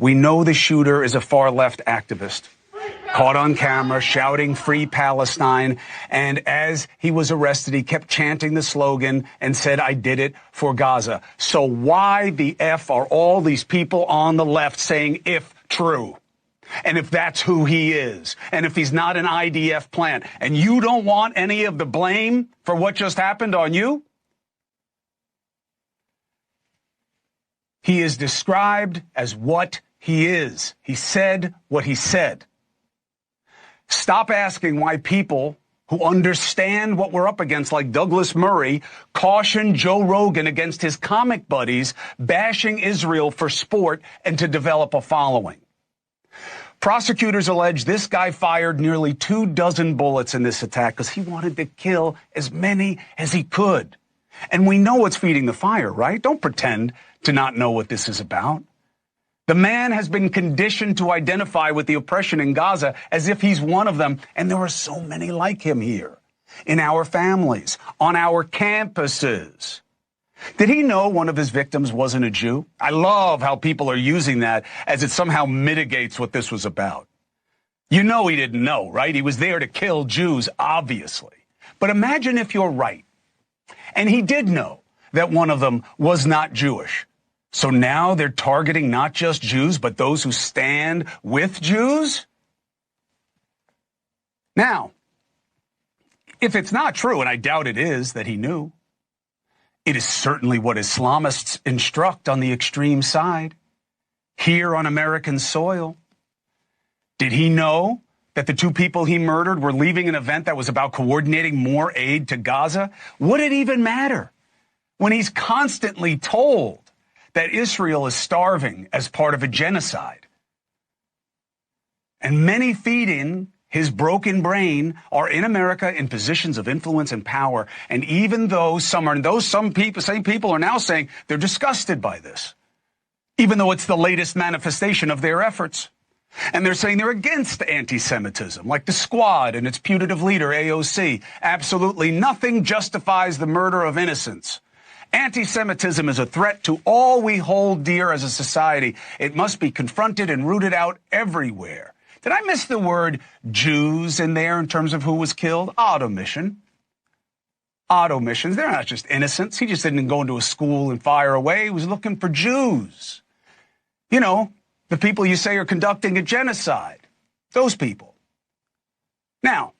We know the shooter is a far-left activist, caught on camera shouting "Free Palestine," and as he was arrested, he kept chanting the slogan and said, "I did it for Gaza." So why the F are all these people on the left saying "if true"? And if that's who he is, and if he's not an IDF plant, and you don't want any of the blame for what just happened on you? He is described as what he is. He said what he said. Stop asking why people who understand what we're up against, like Douglas Murray, caution Joe Rogan against his comic buddies bashing Israel for sport and to develop a following. Prosecutors allege this guy fired nearly 24 bullets in this attack because he wanted to kill as many as he could. And we know what's feeding the fire, right? Don't pretend to not know what this is about. The man has been conditioned to identify with the oppression in Gaza as if he's one of them, and there are so many like him here, in our families, on our campuses. Did he know one of his victims wasn't a Jew? I love how people are using that as it somehow mitigates what this was about. You know he didn't know, right? He was there to kill Jews, obviously. But imagine if you're right, and he did know that one of them was not Jewish. So now they're targeting not just Jews, but those who stand with Jews? Now, if it's not true, and I doubt it is, that he knew, it is certainly what Islamists instruct on the extreme side, here on American soil. Did he know that the two people he murdered were leaving an event that was about coordinating more aid to Gaza? Would it even matter when he's constantly told that Israel is starving as part of a genocide? And many feeding his broken brain are in America in positions of influence and power. And even though same people are now saying they're disgusted by this, even though it's the latest manifestation of their efforts. And they're saying they're against anti-Semitism, like the Squad and its putative leader, AOC. Absolutely nothing justifies the murder of innocents. Anti-Semitism is a threat to all we hold dear as a society. It must be confronted and rooted out everywhere. Did I miss the word Jews in there in terms of who was killed? Odd omission. Odd omissions. They're not just innocents. He just didn't go into a school and fire away. He was looking for Jews. You know, the people you say are conducting a genocide. Those people. Now,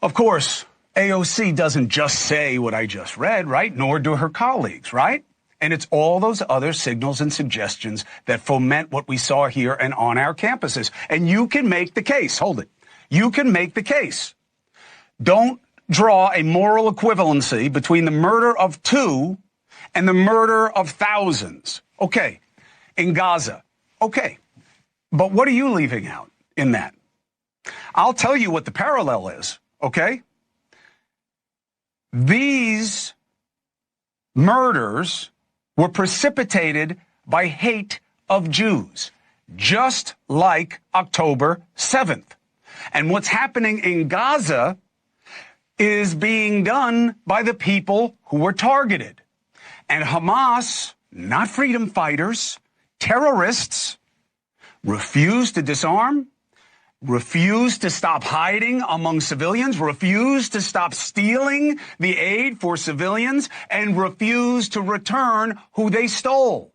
of course, AOC doesn't just say what I just read, right? Nor do her colleagues, right? And it's all those other signals and suggestions that foment what we saw here and on our campuses. And you can make the case. Hold it. You can make the case. Don't draw a moral equivalency between the murder of 2 and the murder of thousands. Okay. In Gaza. Okay. But what are you leaving out in that? I'll tell you what the parallel is. Okay. These murders were precipitated by hate of Jews, just like October 7th. And what's happening in Gaza is being done by the people who were targeted. And Hamas, not freedom fighters, terrorists, refused to disarm, refused to stop hiding among civilians, refused to stop stealing the aid for civilians, and refused to return who they stole.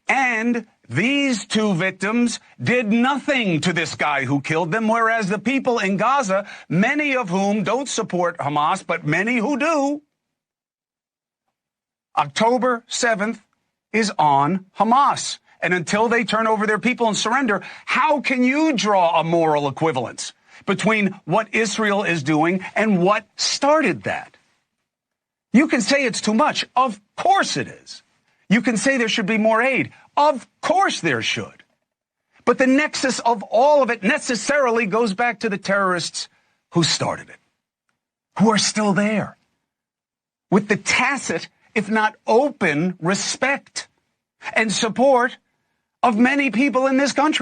And these 2 victims did nothing to this guy who killed them, whereas the people in Gaza, many of whom don't support Hamas, but many who do, October 7th is on Hamas. And until they turn over their people and surrender, how can you draw a moral equivalence between what Israel is doing and what started that? You can say it's too much. Of course it is. You can say there should be more aid. Of course there should. But the nexus of all of it necessarily goes back to the terrorists who started it, who are still there, with the tacit, if not open, respect and support of many people in this country.